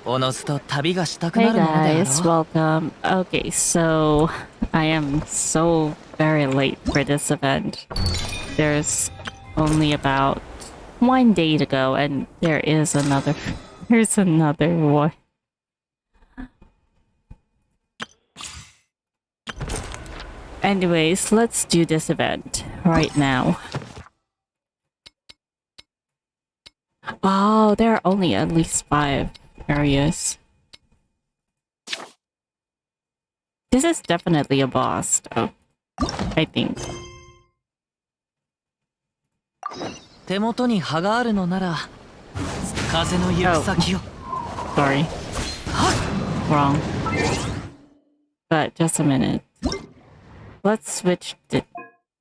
Hey guys, welcome. Okay, so I am so very late for this event. There's only about 1 day to go, and there's another one. Anyways, let's do this event right now. Oh, there are only at least 5 areas. This is definitely a boss, though. I think. 手元に葉があるのなら風の行く先を Sorry. Wrong. But just a minute. Let's switch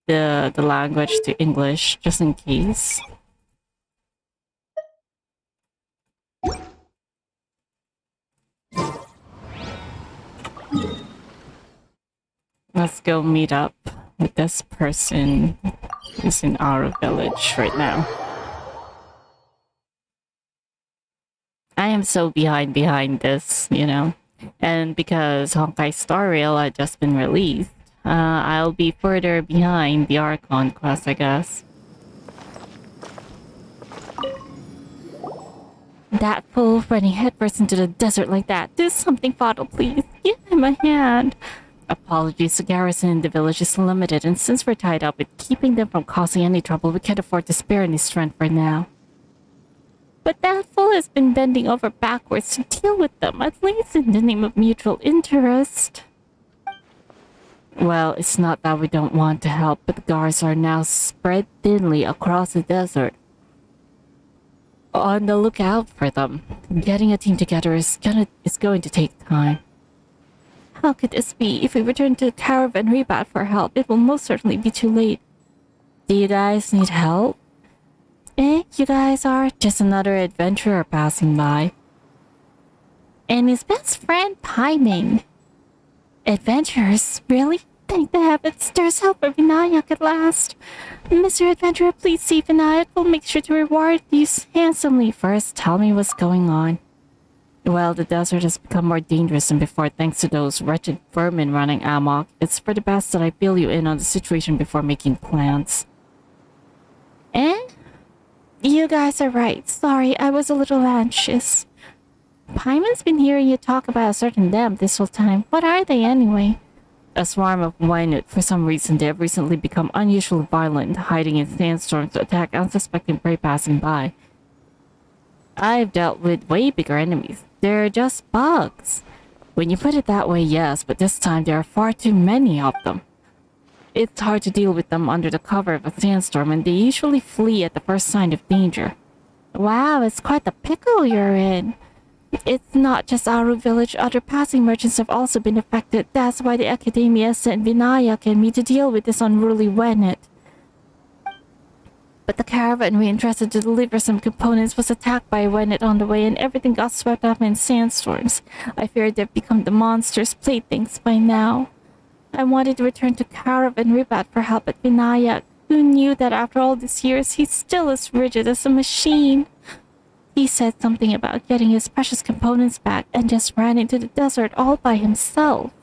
the language to English just in case. Let's go meet up with this person who's in our village right now. I am so behind this, you know. And because Honkai Star Rail had just been released, I'll be further behind the Archon quest, I guess. That fool running headfirst into the desert like that. Do something, Fado, please. Give him a hand. Apologies, the garrison in the village is limited, and since we're tied up with keeping them from causing any trouble, we can't afford to spare any strength for now. But that fool has been bending over backwards to deal with them, at least in the name of mutual interest. Well, it's not that we don't want to help, but the guards are now spread thinly across the desert. On the lookout for them. Getting a team together is going to take time. How could this be? If we return to the caravan rebat for help, it will most certainly be too late. Do you guys need help? You guys are just another adventurer passing by. And his best friend, Paiming. Adventurers? Really? Thank the heavens, there's help for Vinayak at last. Mr. Adventurer, please see Vinayak. We'll make sure to reward you handsomely. First, tell me what's going on. Well, the desert has become more dangerous than before thanks to those wretched vermin running amok. It's for the best that I fill you in on the situation before making plans. You guys are right. Sorry, I was a little anxious. Paimon's been hearing you talk about a certain them this whole time. What are they anyway? A swarm of Wynut. For some reason, they have recently become unusually violent, hiding in sandstorms to attack unsuspecting prey passing by. I've dealt with way bigger enemies. They're just bugs. When you put it that way, yes, but this time there are far too many of them. It's hard to deal with them under the cover of a sandstorm, and they usually flee at the first sign of danger. Wow, it's quite the pickle you're in. It's not just our village, other passing merchants have also been affected. That's why the Academia sent Vinayak and me to deal with this unruly Wennet. But the caravan we entrusted to deliver some components was attacked by a Wennet on the way, and everything got swept up in sandstorms. I feared they've become the monster's playthings by now. I wanted to return to Caravan Ribat for help at Vinayak. Who knew that after all these years, he's still as rigid as a machine? He said something about getting his precious components back and just ran into the desert all by himself.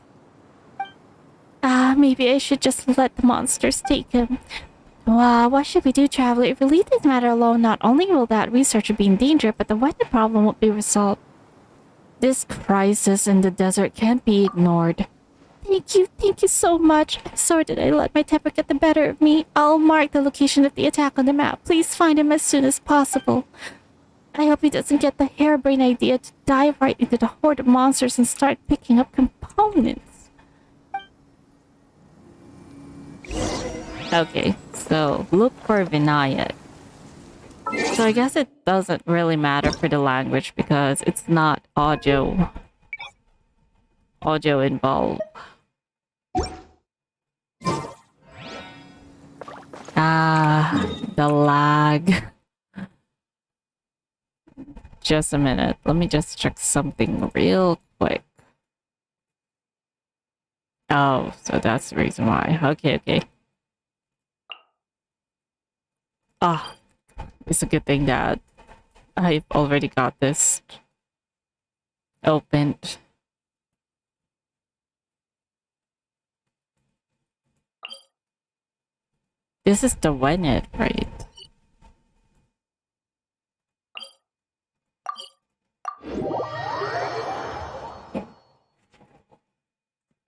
Maybe I should just let the monsters take him. Wow, what should we do, Traveler? If we leave this matter alone, not only will that researcher be in danger, but the weather problem won't be resolved. This crisis in the desert can't be ignored. Thank you so much. I'm sorry that I let my temper get the better of me. I'll mark the location of the attack on the map. Please find him as soon as possible. I hope he doesn't get the harebrained idea to dive right into the horde of monsters and start picking up components. Okay, so look for Vinayak. So I guess it doesn't really matter for the language because it's not audio involved. The lag. Just a minute. Let me just check something real quick. Oh, so that's the reason why. Okay. It's a good thing that I've already got this. opened. This is the Wenet, right?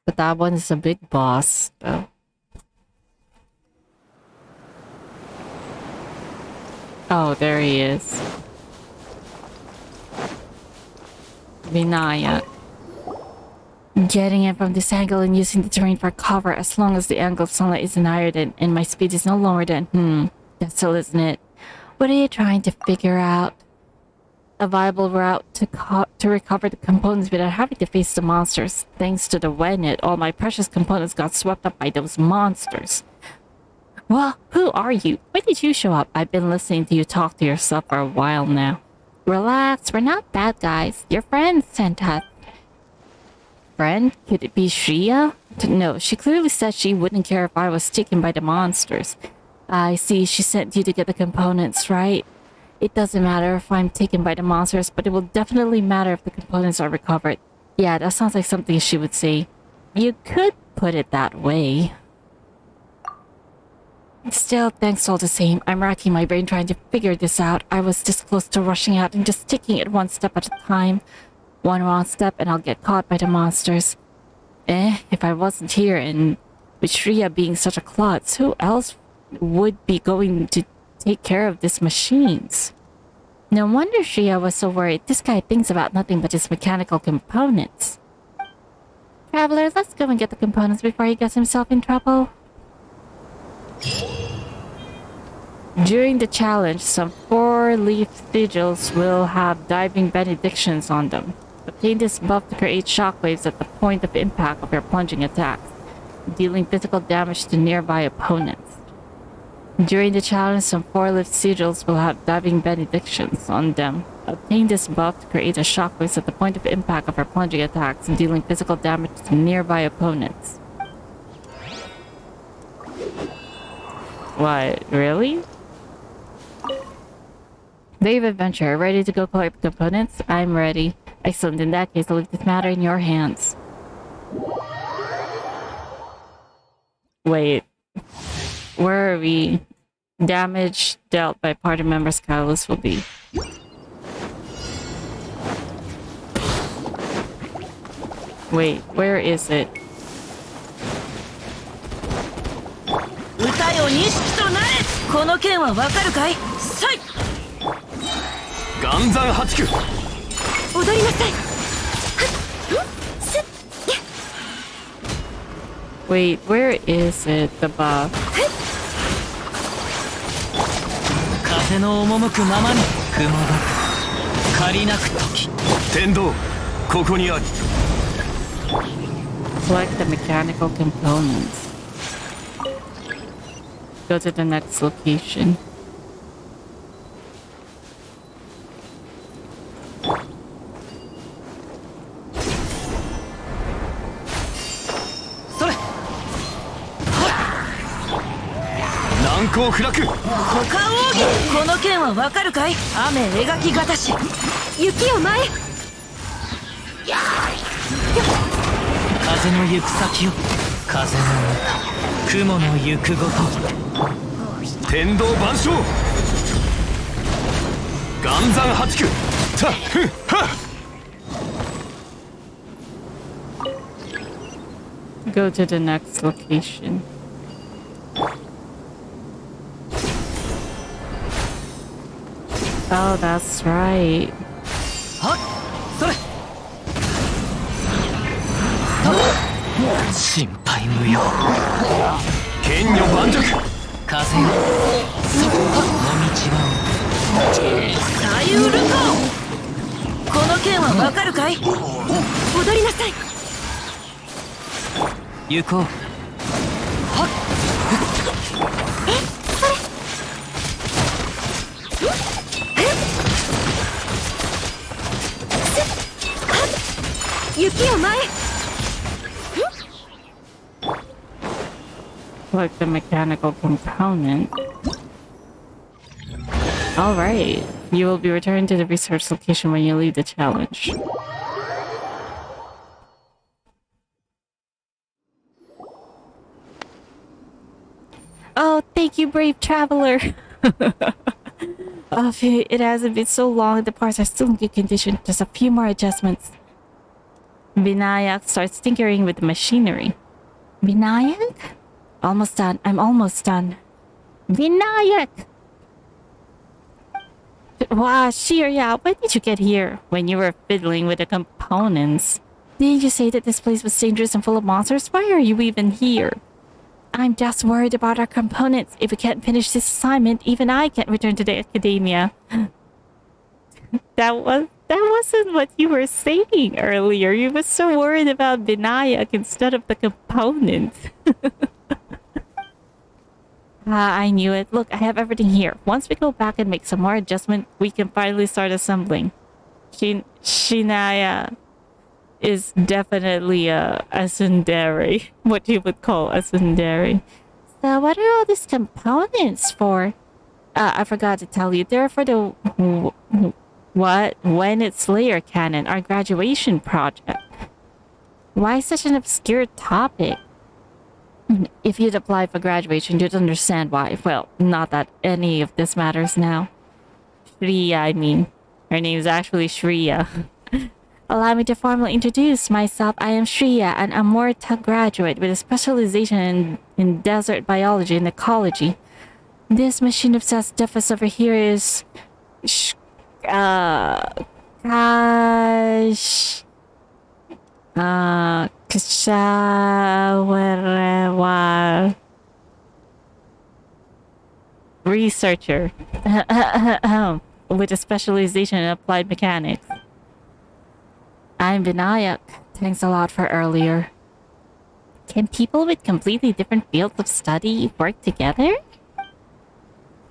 But that one is a big boss, though. Oh, there he is. Vinaya. Getting in from this angle and using the terrain for cover as long as the angle of sunlight isn't higher than and my speed is no lower than that's still isn't it? What are you trying to figure out? A viable route to recover the components without having to face the monsters. Thanks to the Wenet, all my precious components got swept up by those monsters. Well, who are you? Why did you show up? I've been listening to you talk to yourself for a while now. Relax, we're not bad guys. Your friends sent us. Friend? Could it be Shria? No, she clearly said she wouldn't care if I was taken by the monsters. I see, she sent you to get the components, right? It doesn't matter if I'm taken by the monsters, but it will definitely matter if the components are recovered. Yeah, that sounds like something she would say. You could put it that way. Still, thanks all the same. I'm racking my brain trying to figure this out. I was this close to rushing out and just taking it one step at a time. One wrong step and I'll get caught by the monsters. If I wasn't here and with Shria being such a klutz, who else would be going to take care of these machines? No wonder Shria was so worried. This guy thinks about nothing but his mechanical components. Travelers, let's go and get the components before he gets himself in trouble. During the challenge, some 4-leaf sigils will have diving benedictions on them. Obtain this buff to create shockwaves at the point of impact of your plunging attacks, dealing physical damage to nearby opponents. During the challenge, some 4-leaf sigils will have diving benedictions on them. Obtain this buff to create a shockwaves at the point of impact of your plunging attacks, dealing physical damage to nearby opponents. What? Really? Brave adventurer, ready to go collect the components? I'm ready. Excellent, in that case, I'll leave this matter in your hands. Wait. Where are we? Damage dealt by party members' catalyst will be. Wait, where is it? 歌よ錦となれ。この剣はわかるかい？さい。岩山八九。踊りなさい。 Wait, where is it? The buff. 風の赴くままに雲が借りなく時。天道、ここにあり。Collect the mechanical components. Go to the next location. Nankoフラク。他奥義。この剣はわかるかい？雨描きがたし。雪を前。風の行く先を風の歌雲の行くごと天道万象岩山八九たふっは Go to the next location. Oh, that's right. はっそれ心配無用剣女盤石風よその道は左右ルコ。この剣はわかるかい？踊りなさい。行こうはっ雪を前。 Like the mechanical component. Alright. You will be returned to the research location when you leave the challenge. Thank you, brave traveler. Oh, it hasn't been so long. The parts are still in good condition. Just a few more adjustments. Vinayak starts tinkering with the machinery. Vinayak? Almost done. I'm almost done. Vinayak! Wow, Shirya, when did you get here? When you were fiddling with the components. Didn't you say that this place was dangerous and full of monsters? Why are you even here? I'm just worried about our components. If we can't finish this assignment, even I can't return to the academia. That wasn't what you were saying earlier. You were so worried about Vinayak instead of the components. I knew it. Look, I have everything here. Once we go back and make some more adjustments, we can finally start assembling. Shinaya is definitely a tsundere. What you would call a tsundere. So what are all these components for? I forgot to tell you. They're for the... What? When it's Slayer Cannon, our graduation project. Why such an obscure topic? If you'd apply for graduation, you'd understand why. Well, not that any of this matters now. Shriya, I mean. Her name is actually Shriya. Allow me to formally introduce myself. I am Shriya, an Amorta graduate with a specialization in desert biology and ecology. This machine-obsessed duffus over here is... researcher with a specialization in applied mechanics. I'm Vinayak. Thanks a lot for earlier. Can people with completely different fields of study work together?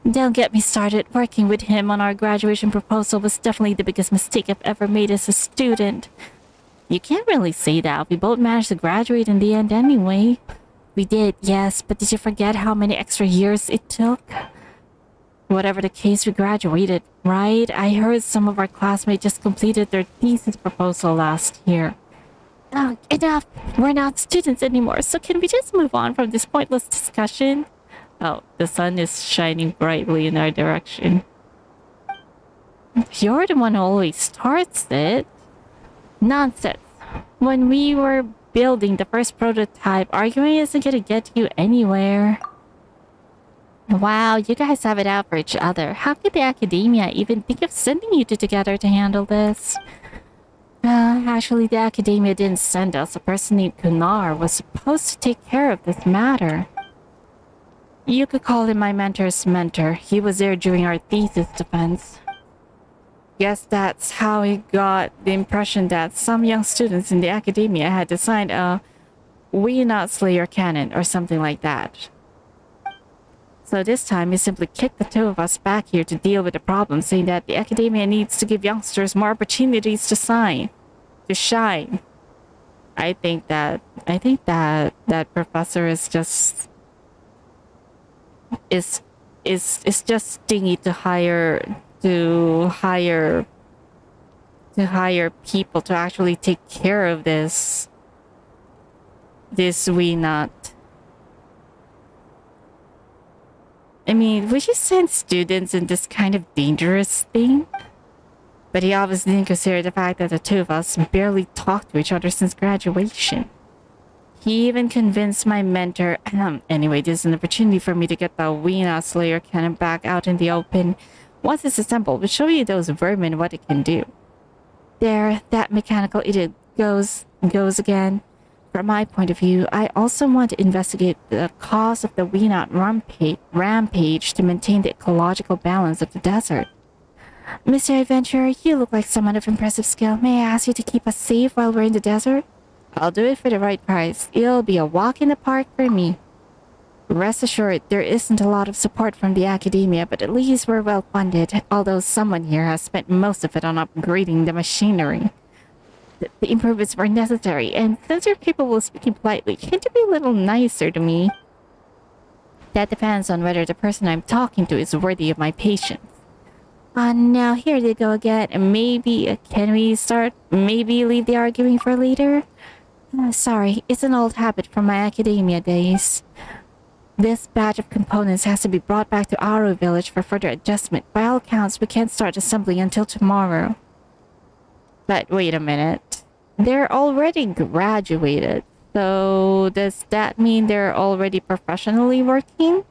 Don't get me started. Working with him on our graduation proposal was definitely the biggest mistake I've ever made as a student. You can't really say that. We both managed to graduate in the end anyway. We did, yes, but did you forget how many extra years it took? Whatever the case, we graduated, right? I heard some of our classmates just completed their thesis proposal last year. Oh, enough! We're not students anymore, so can we just move on from this pointless discussion? Oh, the sun is shining brightly in our direction. You're the one who always starts it. Nonsense. When we were building the first prototype, arguing isn't gonna get you anywhere. Wow, you guys have it out for each other. How could the academia even think of sending you two together to handle this? Actually, the academia didn't send us. A person named Kunar was supposed to take care of this matter. You could call him my mentor's mentor. He was there during our thesis defense. Guess that's how he got the impression that some young students in the academia had designed a "We Not Slayer" cannon or something like that. So this time he simply kicked the two of us back here to deal with the problem, saying that the academia needs to give youngsters more opportunities to shine. I think that professor is just just stingy to hire people to actually take care of this we not. I mean, would you send students in this kind of dangerous thing? But he obviously didn't consider the fact that the two of us barely talked to each other since graduation. He even convinced my mentor, anyway, this is an opportunity for me to get the Weena Slayer cannon back out in the open. Once it's assembled, we'll show you those vermin what it can do. There, that mechanical idiot goes again. From my point of view, I also want to investigate the cause of the Weena rampage to maintain the ecological balance of the desert. Mr. Adventurer, you look like someone of impressive skill. May I ask you to keep us safe while we're in the desert? I'll do it for the right price. It'll be a walk in the park for me. Rest assured, there isn't a lot of support from the academia, but at least we're well funded, although someone here has spent most of it on upgrading the machinery. The improvements were necessary, and since you're capable of speaking politely, can't you be a little nicer to me? That depends on whether the person I'm talking to is worthy of my patience. Now here they go again. Maybe, can we start? Maybe leave the arguing for later? Sorry, it's an old habit from my academia days. This batch of components has to be brought back to our village for further adjustment. By all accounts, we can't start assembly until tomorrow. But wait a minute. They're already graduated. So does that mean they're already professionally working?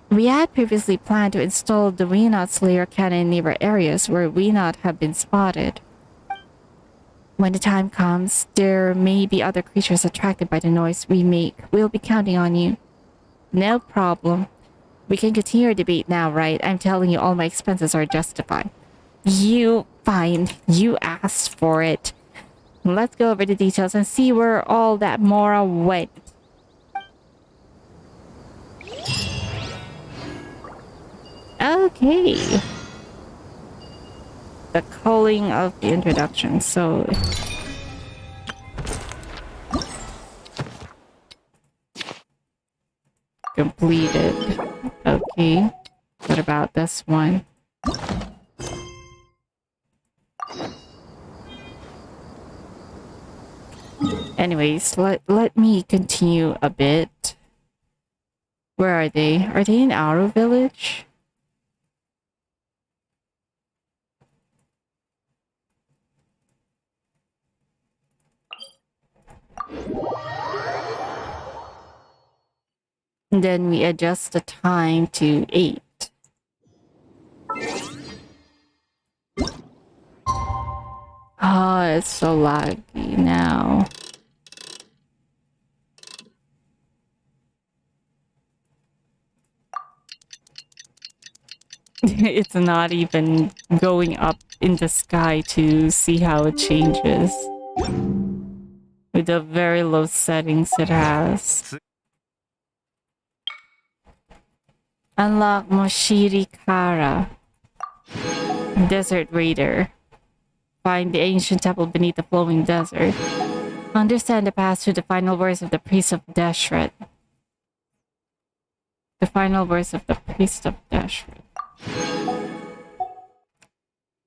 We had previously planned to install the Weenot Slayer cannon in neighbor areas where Weenot have been spotted. When the time comes, there may be other creatures attracted by the noise we make. We'll be counting on you. No problem. We can continue our debate now, right? I'm telling you all my expenses are justified. Fine. You asked for it. Let's go over the details and see where all that Mora went. Okay. The calling of the introduction. So completed. Okay. What about this one? Anyways, let me continue a bit. Where are they? Are they in our village? And then we adjust the time to 8. Oh, it's so laggy now. It's not even going up in the sky to see how it changes. With the very low settings it has. Unlock Moshiri Kara. Desert Raider. Find the ancient temple beneath the flowing desert. Understand the path to the final words of the priest of Deshret. The final words of the priest of Deshret.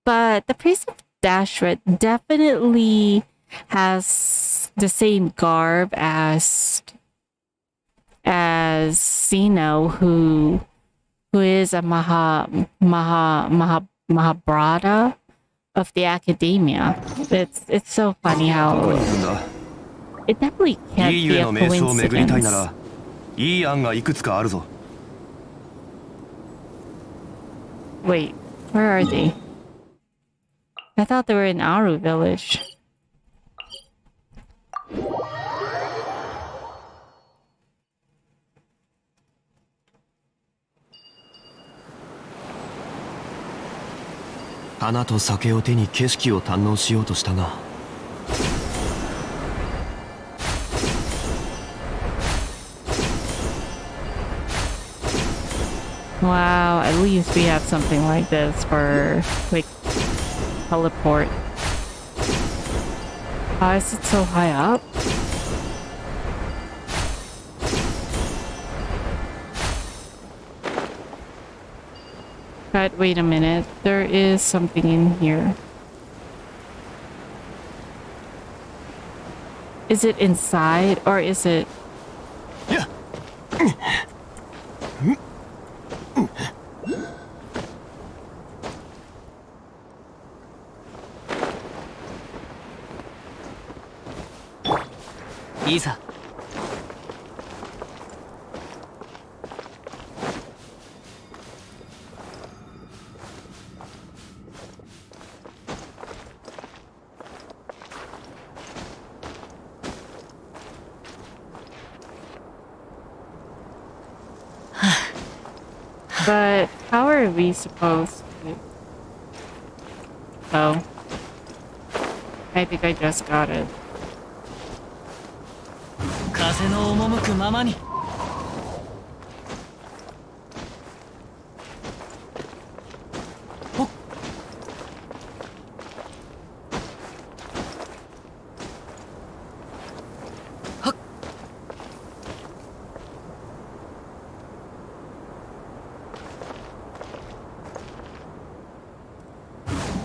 But the priest of Deshret definitely has the same garb as Sino, who is a Mahabharata of the academia. It's so funny how it definitely can't be a coincidence. Wait, where are they? I thought they were in Aru village. Wow, at least we have something like this for quick teleport. Why is it so high up? But wait a minute, there is something in here. Is it inside or is it... Isa. But how are we supposed to... Oh. I think I just got it. 風の赴くままに。ほっ。はっ。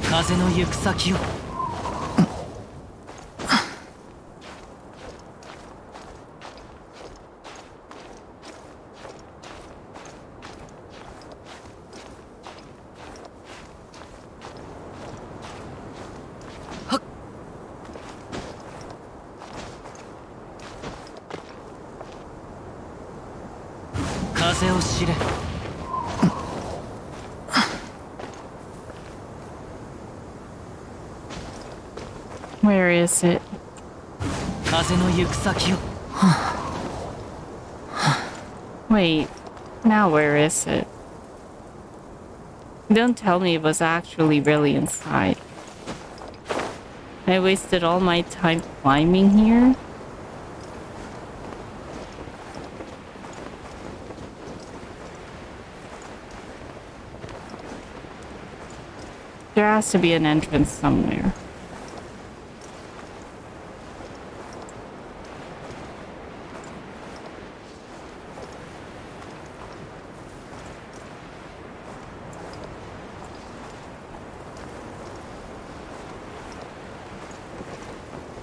風の行く先を。風を知れ。 Where is it? 風の行く先を。 Wait, now where is it? Don't tell me it was actually really inside. I wasted all my time climbing here. There has to be an entrance somewhere.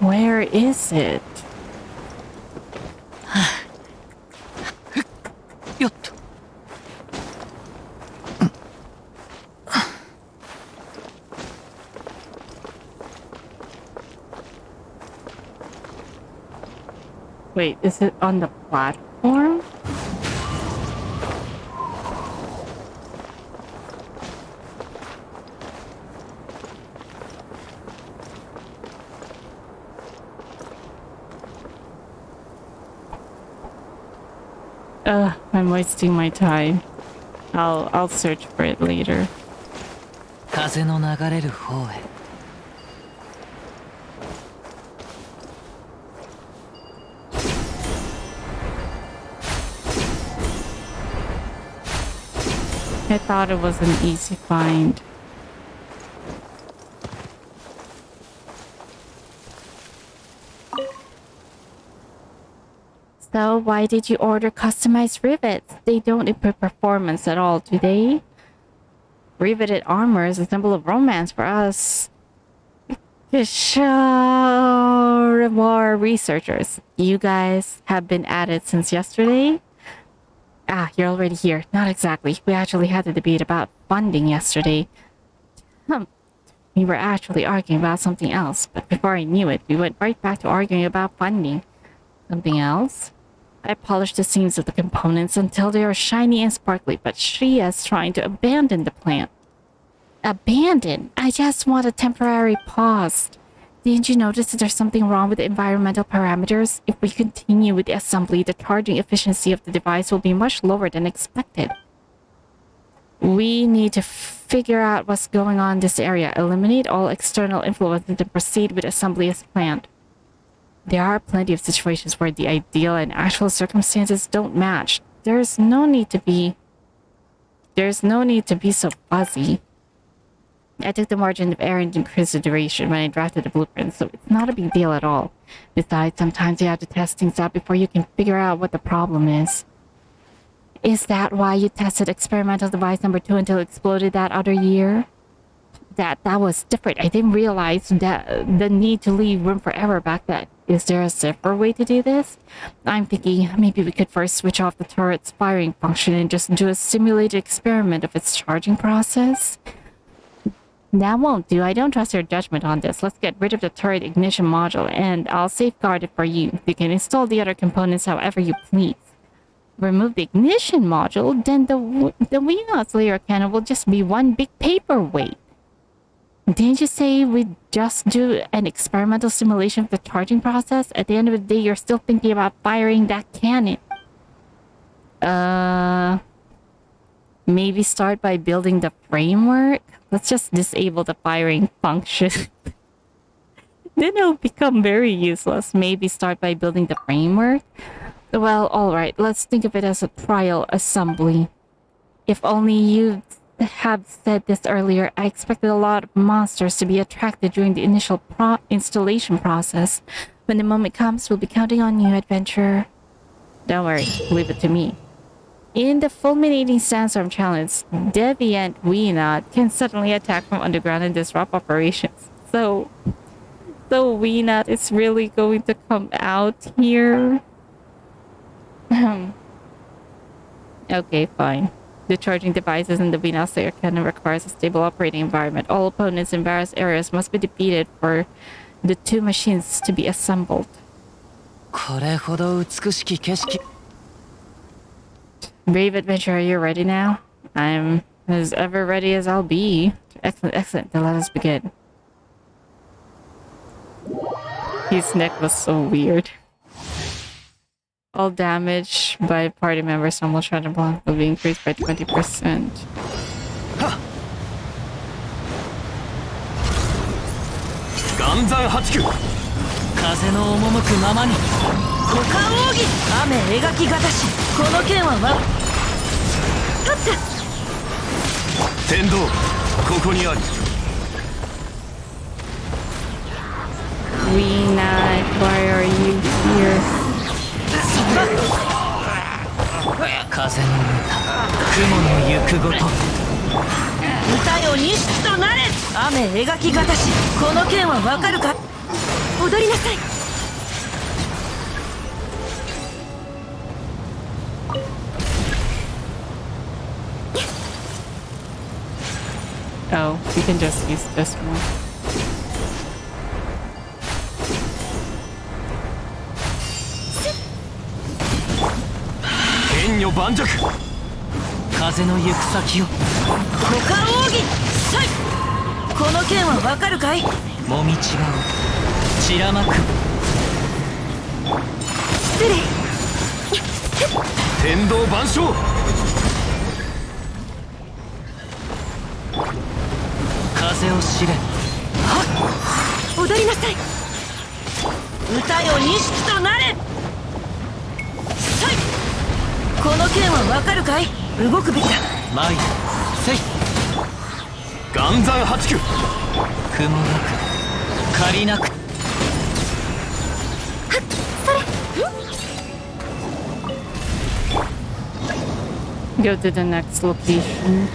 Where is it? よっと。 Wait, is it on the platform? I'm wasting my time. I'll search for it later. 風の流れる方へ。 I thought it was an easy find. So why did you order customized rivets? They don't improve performance at all, do they? Riveted armor is a symbol of romance for us. More researchers. You guys have been at it since yesterday? Ah, you're already here. Not exactly. We actually had a debate about funding yesterday. We were actually arguing about something else, but before I knew it, we went right back to arguing about funding. Something else? I polished the seams of the components until they are shiny and sparkly, but she is trying to abandon the plant. Abandon? I just want a temporary pause. Didn't you notice that there's something wrong with the environmental parameters? If we continue with the assembly, the charging efficiency of the device will be much lower than expected. We need to figure out what's going on in this area, eliminate all external influences, and proceed with assembly as planned. There are plenty of situations where the ideal and actual circumstances don't match. There's no need to be so fuzzy. I took the margin of error into consideration when I drafted the blueprint, so it's not a big deal at all. Besides, sometimes you have to test things out before you can figure out what the problem is. Is that why you tested experimental device number 2 until it exploded that other year? That was different. I didn't realize that the need to leave room for error back then. Is there a safer way to do this? I'm thinking maybe we could first switch off the turret's firing function and just do a simulated experiment of its charging process. That won't do. I don't trust your judgment on this. Let's get rid of the turret ignition module and I'll safeguard it for you. You can install the other components however you please. Remove the ignition module, then the Wheelhouse layer cannon will just be one big paperweight. Didn't you say we'd just do an experimental simulation of the charging process? At the end of the day, you're still thinking about firing that cannon. Maybe start by building the framework? Let's just disable the firing function. Then it'll become very useless. Maybe start by building the framework? Well, alright, let's think of it as a trial assembly. If only you have said this earlier, I expected a lot of monsters to be attracted during the initial installation process. When the moment comes, we'll be counting on you, adventurer. Don't worry, leave it to me. In the Fulminating Sandstorm challenge, Deviant Weenot can suddenly attack from underground and disrupt operations. So Weenot is really going to come out here? Okay, fine. The charging devices in the Venus layer cannon requires a stable operating environment. All opponents in various areas must be defeated for the two machines to be assembled. これほど美しき景色。Brave adventurer, you're ready now? I'm as ever ready as I'll be. Excellent, excellent. Then let us begin. His neck was so weird. All damage by party members on Shred and Block will be increased by 20%. 岩山八九風の赴くままに股間奥義雨描きがたしこの剣は立った天道ここにあり We Knight, why are you here? 風の歌雲の行くごと歌よ錦となれ雨描きがたしこの剣はわかるか踊りなさい Oh, we can just use this one. 剣女盤石風の行く先を股間奥義さいこの剣はわかるかいもみ違う散らまく失礼天道万象風を知れ踊りなさい歌よ錦となれさいこの剣はわかるかい動くべきだ参るせい岩山八九雲なく借りなく Go to the next location.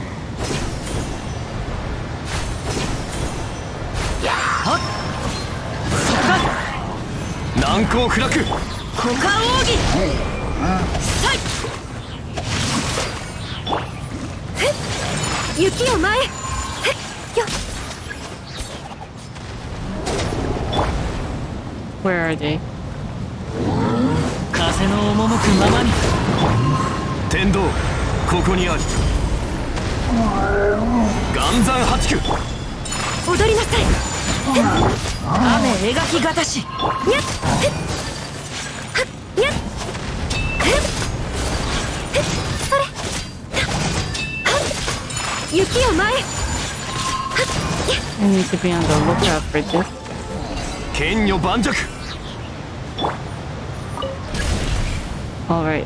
難攻不落股間奥義さい雪を前へよ Where are they? 風の赴くままに天道ここにあり岩山八九踊りなさい雨描きがたしにゃっはっにゃっそれ雪を前へ I need to be on the lookout for this. 剣女盤石 Alright.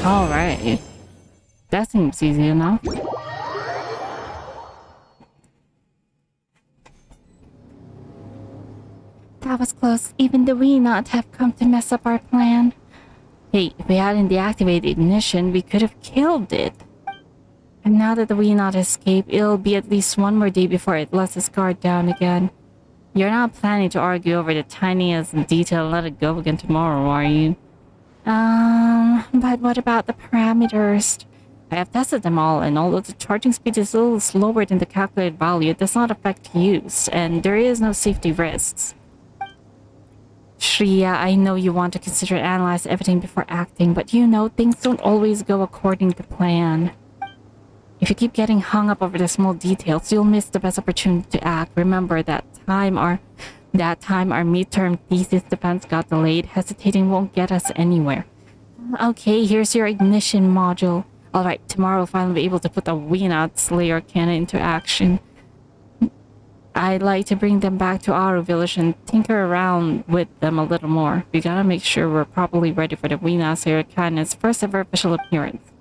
Alright. That seems easy enough. That was close. Even the we not have come to mess up our plan. Hey, if we hadn't deactivated ignition, we could have killed it. And now that the we not escaped, it'll be at least one more day before it lets its guard down again. You're not planning to argue over the tiniest detail and let it go again tomorrow, are you? But what about the parameters? I have tested them all, and although the charging speed is a little slower than the calculated value, it does not affect use, and there is no safety risks. Shreya, I know you want to consider and analyze everything before acting, but you know things don't always go according to plan. If you keep getting hung up over the small details, you'll miss the best opportunity to act. Remember that time our midterm thesis defense got delayed. Hesitating won't get us anywhere. Okay, here's your ignition module. Alright, tomorrow we'll finally be able to put the Weenot Slayer cannon into action. I'd like to bring them back to our village and tinker around with them a little more. We gotta make sure we're properly ready for the Weenot Slayer cannon's first ever official appearance.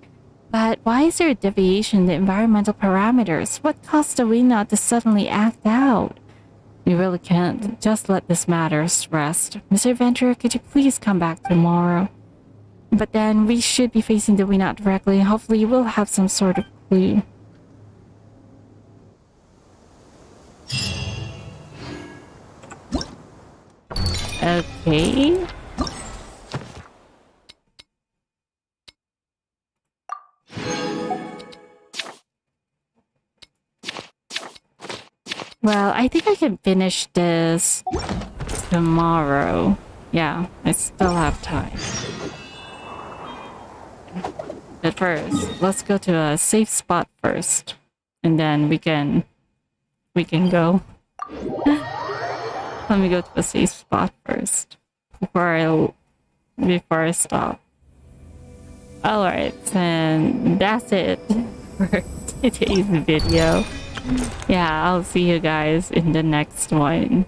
But why is there a deviation in the environmental parameters? What caused the Weenot to suddenly act out? We really can't just let this matter rest. Mr. Adventurer, could you please come back tomorrow? But then we should be facing the Weenot directly, and hopefully you will have some sort of clue. Okay. I think I can finish this tomorrow. Yeah, I still have time. But first, let's go to a safe spot first. And then we can go. Let me go to a safe spot first before I stop. Alright, and that's it for today's video. Yeah, I'll see you guys in the next one.